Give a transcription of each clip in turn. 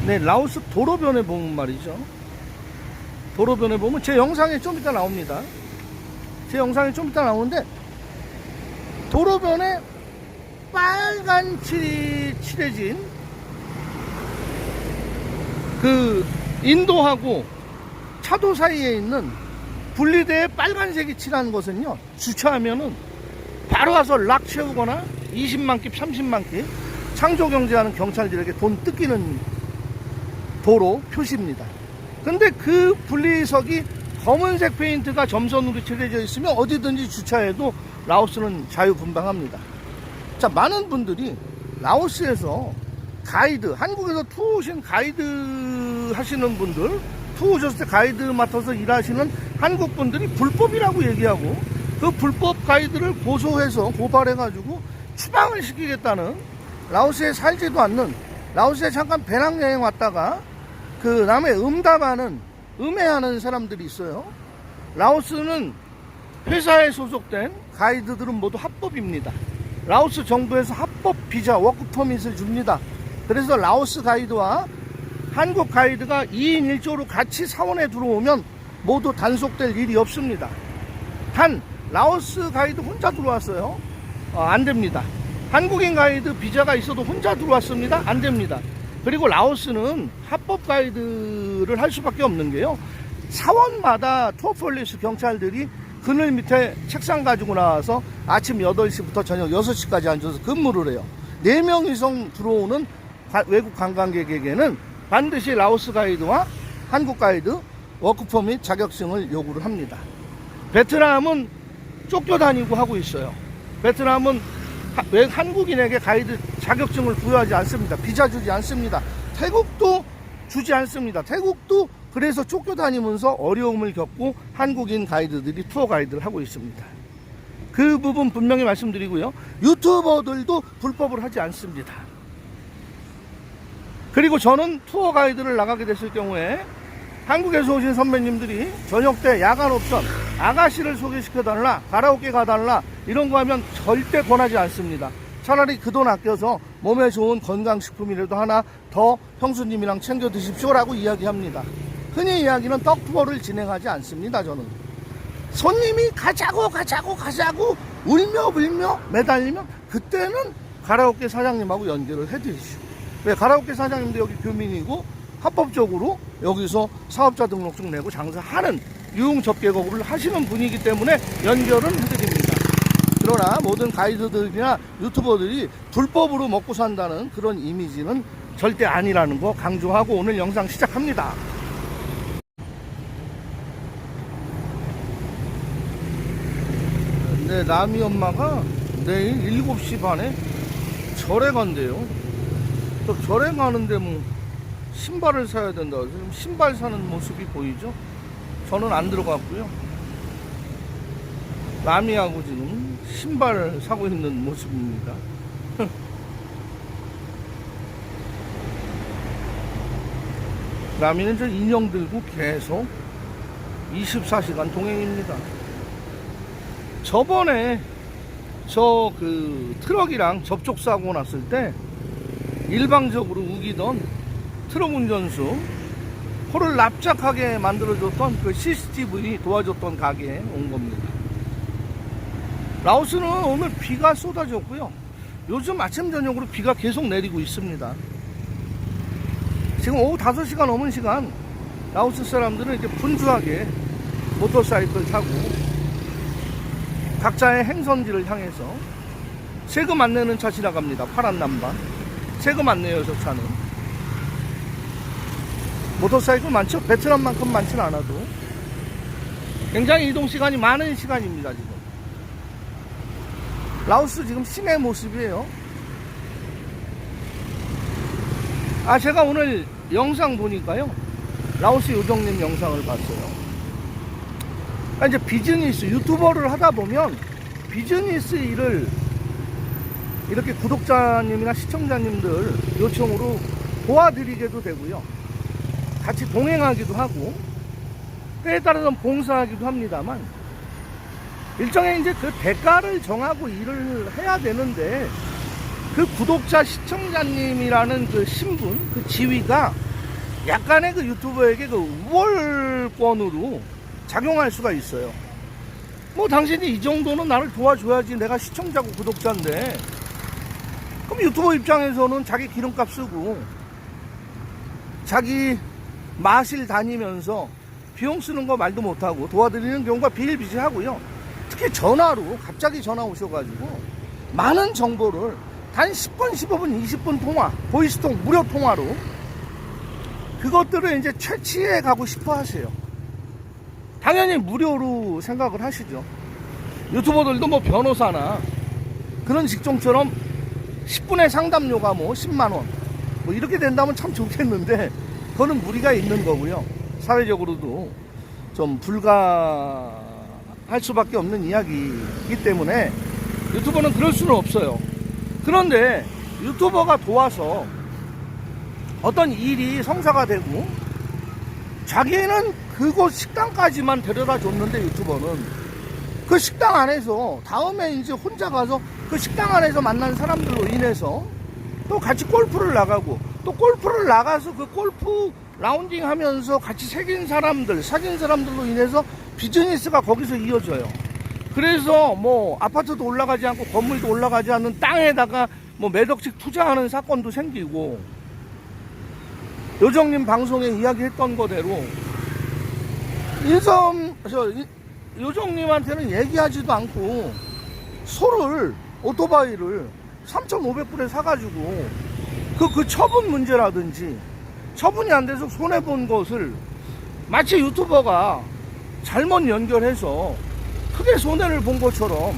네, 라오스 도로변에 보면 말이죠. 도로변에 보면 제 영상에 좀 이따 나옵니다. 제 영상에 좀 이따 나오는데, 도로변에 빨간 칠이 칠해진 그 인도하고 차도 사이에 있는 분리대에 빨간색이 칠한 것은요, 주차하면은 바로 와서 락 채우거나 20만 킵, 30만 킵 창조경제하는 경찰들에게 돈 뜯기는 도로 표시입니다. 근데 그 분리석이 검은색 페인트가 점선으로 칠해져 있으면 어디든지 주차해도 라오스는 자유분방합니다. 자, 많은 분들이 라오스에서 가이드, 한국에서 투어 오신 가이드 하시는 분들, 투어 오셨을 때 가이드 맡아서 일하시는 한국 분들이 불법이라고 얘기하고, 그 불법 가이드를 고소해서 고발해가지고 추방을 시키겠다는, 라오스에 살지도 않는, 라오스에 잠깐 배낭여행 왔다가 그 남의 음해하는 사람들이 있어요. 라오스는 회사에 소속된 가이드들은 모두 합법입니다. 라오스 정부에서 합법 비자, 워크 퍼밋을 줍니다. 그래서 라오스 가이드와 한국 가이드가 2인 1조로 같이 사원에 들어오면 모두 단속될 일이 없습니다. 단 라오스 가이드 혼자 들어왔어요. 안 됩니다. 한국인 가이드 비자가 있어도 혼자 들어왔습니다. 안 됩니다. 그리고 라오스는 합법 가이드를 할 수밖에 없는 게요, 사원마다 투어 폴리스 경찰들이 그늘 밑에 책상 가지고 나와서 아침 8시부터 저녁 6시까지 앉아서 근무를 해요. 4명 이상 들어오는 외국 관광객에게는 반드시 라오스 가이드와 한국 가이드 워크퍼 및 자격증을 요구를 합니다. 베트남은 쫓겨다니고 하고 있어요. 베트남은 한국인에게 가이드 자격증을 부여하지 않습니다. 비자 주지 않습니다. 태국도 주지 않습니다. 태국도 그래서 쫓겨다니면서 어려움을 겪고 한국인 가이드들이 투어 가이드를 하고 있습니다. 그 부분 분명히 말씀드리고요, 유튜버들도 불법을 하지 않습니다. 그리고 저는 투어 가이드를 나가게 됐을 경우에 한국에서 오신 선배님들이 저녁 때 야간 옵션, 아가씨를 소개시켜달라, 가라오케 가달라 이런 거 하면 절대 권하지 않습니다. 차라리 그 돈 아껴서 몸에 좋은 건강식품이라도 하나 더 형수님이랑 챙겨 드십시오라고 이야기합니다. 흔히 이야기는 떡 투어를 진행하지 않습니다. 저는 손님이 가자고 울며 불며 매달리면 그때는 가라오케 사장님하고 연결을 해드리시오. 왜? 가라오케 사장님도 여기 교민이고 합법적으로 여기서 사업자 등록증 내고 장사하는 유흥접객업을 하시는 분이기 때문에 연결은 해드립니다. 그러나 모든 가이드들이나 유튜버들이 불법으로 먹고 산다는 그런 이미지는 절대 아니라는 거 강조하고 오늘 영상 시작합니다. 네, 남이 엄마가 내일 7시 반에 절에 간대요. 또 절에 가는데 뭐 신발을 사야 된다. 지금 신발 사는 모습이 보이죠? 저는 안 들어갔고요. 남이하고 지금 신발을 사고 있는 모습입니다. 남이는 저 인형 들고 계속 24시간 동행입니다. 저번에 저 그 트럭이랑 접촉사고 났을 때 일방적으로 우기던 트럭 운전수 코를 납작하게 만들어줬던 그 CCTV 도와줬던 가게에 온 겁니다. 라오스는 오늘 비가 쏟아졌고요, 요즘 아침 저녁으로 비가 계속 내리고 있습니다. 지금 오후 5시가 넘은 시간 라오스 사람들은 이렇게 분주하게 모터사이클 타고 각자의 행선지를 향해서 세금 안 내는 차 지나갑니다. 파란 남반 세금 안 내요. 저 차는 모터사이클 많죠? 베트남만큼 많지는 않아도 굉장히 이동시간이 많은 시간입니다. 지금 라오스 지금 시내 모습이에요. 제가 오늘 영상 보니까요, 라오스 요정님 영상을 봤어요. 이제 비즈니스 유튜버를 하다 보면 비즈니스 일을 이렇게 구독자님이나 시청자님들 요청으로 도와드리게도 되고요, 같이 동행하기도 하고 때에 따라서는 봉사하기도 합니다만, 일종의 이제 그 대가를 정하고 일을 해야 되는데, 그 구독자 시청자님이라는 그 신분, 그 지위가 약간의 그 유튜버에게 그 우월권으로 작용할 수가 있어요. 뭐 당신이 이 정도는 나를 도와줘야지, 내가 시청자고 구독자인데. 그럼 유튜버 입장에서는 자기 기름값 쓰고 자기 마실 다니면서 비용 쓰는 거 말도 못하고 도와드리는 경우가 비일비재하고요. 특히 전화로 갑자기 전화 오셔가지고 많은 정보를 단 10분, 15분, 20분 통화, 보이스통 무료 통화로 그것들을 이제 채취해 가고 싶어 하세요. 당연히 무료로 생각을 하시죠. 유튜버들도 뭐 변호사나 그런 직종처럼 10분의 상담료가 뭐 10만원 뭐 이렇게 된다면 참 좋겠는데, 그거는 무리가 있는 거고요. 사회적으로도 좀 불가할 수밖에 없는 이야기이기 때문에 유튜버는 그럴 수는 없어요. 그런데 유튜버가 도와서 어떤 일이 성사가 되고 자기는 그곳 식당까지만 데려다 줬는데, 유튜버는 그 식당 안에서 다음에 이제 혼자 가서 그 식당 안에서 만난 사람들로 인해서 또 같이 골프를 나가고, 또 골프를 나가서 그 골프 라운딩 하면서 같이 사귄 사람들로 인해서 비즈니스가 거기서 이어져요. 그래서 뭐 아파트도 올라가지 않고 건물도 올라가지 않는 땅에다가 뭐 몇 억씩 투자하는 사건도 생기고, 요정님 방송에 이야기했던 거대로 요정님한테는 얘기하지도 않고 오토바이를 3,500불에 사가지고 그 처분 문제라든지, 처분이 안 돼서 손해본 것을 마치 유튜버가 잘못 연결해서 크게 손해를 본 것처럼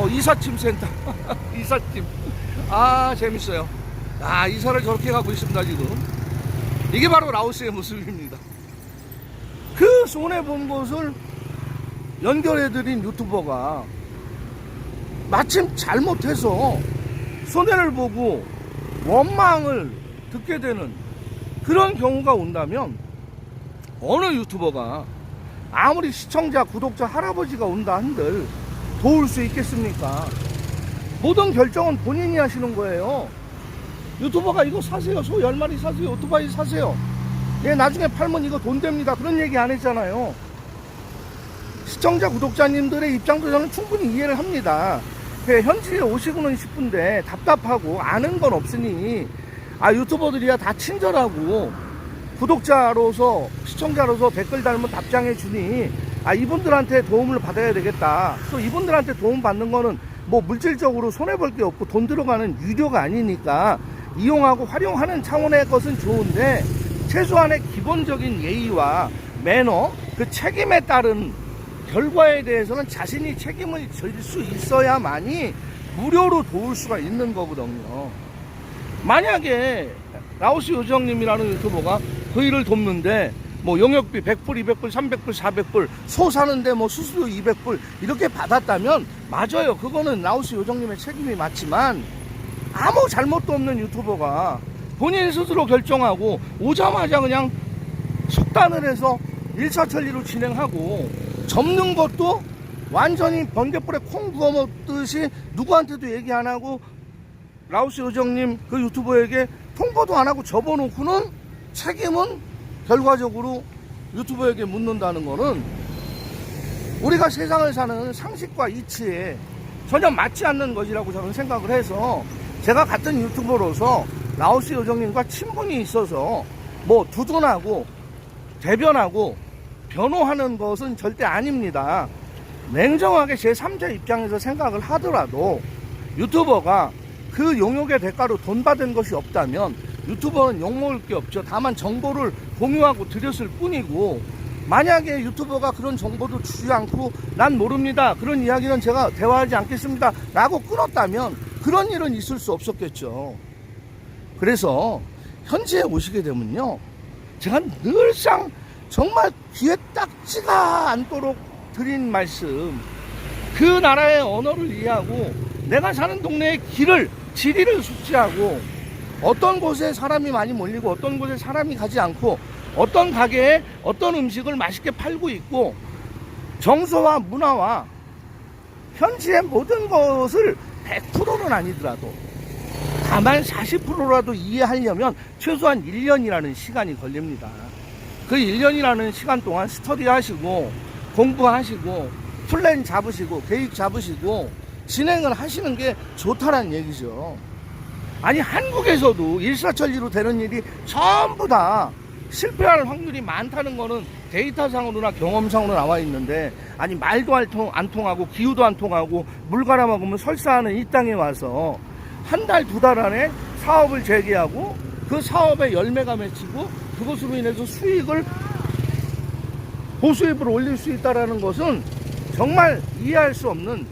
이삿짐 센터 이삿짐, 재밌어요. 이사를 저렇게 가고 있습니다. 지금 이게 바로 라오스의 모습입니다. 그 손해본 것을 연결해드린 유튜버가 마침 잘못해서 손해를 보고 원망을 듣게 되는 그런 경우가 온다면, 어느 유튜버가 아무리 시청자, 구독자, 할아버지가 온다 한들 도울 수 있겠습니까? 모든 결정은 본인이 하시는 거예요. 유튜버가 이거 사세요, 소 10마리 사세요, 오토바이 사세요, 나중에 팔면 이거 돈 됩니다, 그런 얘기 안 했잖아요. 시청자, 구독자님들의 입장도 저는 충분히 이해를 합니다. 현지에 오시고는 싶은데 답답하고 아는 건 없으니, 유튜버들이야 다 친절하고 구독자로서, 시청자로서 댓글 달면 답장해 주니 이분들한테 도움을 받아야 되겠다. 또 이분들한테 도움 받는 거는 뭐 물질적으로 손해볼 게 없고 돈 들어가는 유료가 아니니까 이용하고 활용하는 차원의 것은 좋은데, 최소한의 기본적인 예의와 매너, 그 책임에 따른 결과에 대해서는 자신이 책임을 질 수 있어야만이 무료로 도울 수가 있는 거거든요. 만약에 라오스 요정님이라는 유튜버가 그 일을 돕는데 뭐 용역비 100불, 200불, 300불, 400불, 소 사는데 뭐 수수료 200불 이렇게 받았다면 맞아요. 그거는 라오스 요정님의 책임이 맞지만, 아무 잘못도 없는 유튜버가 본인 스스로 결정하고 오자마자 그냥 속단을 해서 일사천리로 진행하고, 접는 것도 완전히 번개불에 콩 부어 먹듯이 누구한테도 얘기 안 하고 라오스 요정님 그 유튜버에게 통보도 안 하고 접어놓고는 책임은 결과적으로 유튜버에게 묻는다는 거는 우리가 세상을 사는 상식과 이치에 전혀 맞지 않는 것이라고 저는 생각을 해서, 제가 같은 유튜버로서 라오스 요정님과 친분이 있어서 뭐 두둔하고 대변하고 변호하는 것은 절대 아닙니다. 냉정하게 제3자 입장에서 생각을 하더라도 유튜버가 그 용역의 대가로 돈 받은 것이 없다면 유튜버는 욕먹을 게 없죠. 다만 정보를 공유하고 드렸을 뿐이고, 만약에 유튜버가 그런 정보도 주지 않고 난 모릅니다, 그런 이야기는 제가 대화하지 않겠습니다 라고 끊었다면 그런 일은 있을 수 없었겠죠. 그래서 현지에 오시게 되면요, 제가 늘상 정말 귀에 딱지가 않도록 드린 말씀, 그 나라의 언어를 이해하고 내가 사는 동네의 지리를 숙지하고, 어떤 곳에 사람이 많이 몰리고 어떤 곳에 사람이 가지 않고, 어떤 가게에 어떤 음식을 맛있게 팔고 있고, 정서와 문화와 현지의 모든 것을 100%는 아니더라도 다만 40%라도 이해하려면 최소한 1년이라는 시간이 걸립니다. 그 1년이라는 시간 동안 스터디 하시고 공부하시고 플랜 잡으시고 계획 잡으시고 진행을 하시는 게 좋다는 얘기죠. 아니 한국에서도 일사천리로 되는 일이 전부 다 실패할 확률이 많다는 거는 데이터상으로나 경험상으로 나와 있는데, 아니 말도 안 통하고 기후도 안 통하고 물 갈아 먹으면 설사하는 이 땅에 와서 한 달, 두 달 안에 사업을 재개하고 그 사업에 열매가 맺히고 그것으로 인해서 수익을 보수입을 올릴 수 있다는 것은 정말 이해할 수 없는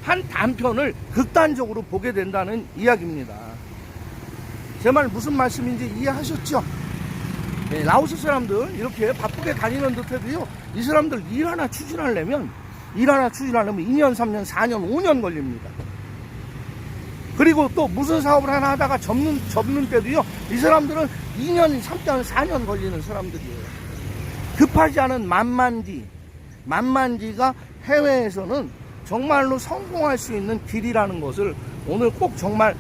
한 단편을 극단적으로 보게 된다는 이야기입니다. 제 말 무슨 말씀인지 이해하셨죠? 네, 라오스 사람들 이렇게 바쁘게 다니는 듯 해도요, 이 사람들 일 하나 추진하려면 2년, 3년, 4년, 5년 걸립니다. 그리고 또 무슨 사업을 하나 하다가 접는 때도요, 이 사람들은 2년, 3년, 4년 걸리는 사람들이에요. 급하지 않은 만만디가 해외에서는 정말로 성공할 수 있는 길이라는 것을 오늘 꼭 정말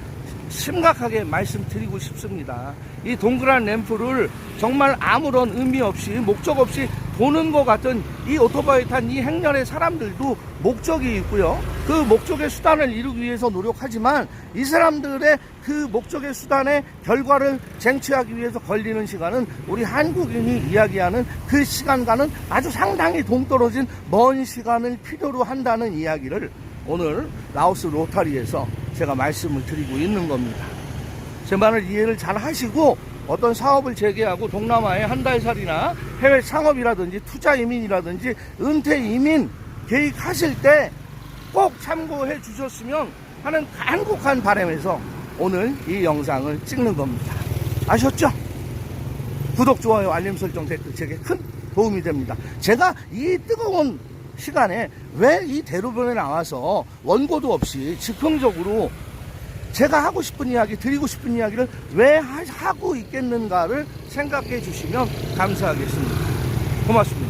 심각하게 말씀드리고 싶습니다. 이 동그란 램프를 정말 아무런 의미 없이 목적 없이 도는 것 같은 이 오토바이 탄 이 행렬의 사람들도 목적이 있고요. 그 목적의 수단을 이루기 위해서 노력하지만 이 사람들의 그 목적의 수단의 결과를 쟁취하기 위해서 걸리는 시간은 우리 한국인이 이야기하는 그 시간과는 아주 상당히 동떨어진 먼 시간을 필요로 한다는 이야기를 오늘 라오스 로타리에서 제가 말씀을 드리고 있는 겁니다. 제 말을 이해를 잘 하시고 어떤 사업을 재개하고 동남아에 한 달 살이나 해외 창업이라든지 투자 이민이라든지 은퇴 이민 계획하실 때 꼭 참고해 주셨으면 하는 간곡한 바람에서 오늘 이 영상을 찍는 겁니다. 아셨죠? 구독, 좋아요, 알림 설정, 댓글 제게 큰 도움이 됩니다. 제가 이 뜨거운 시간에 왜 이 대로변에 나와서 원고도 없이 즉흥적으로 제가 하고 싶은 이야기, 드리고 싶은 이야기를 왜 하고 있겠는가를 생각해 주시면 감사하겠습니다. 고맙습니다.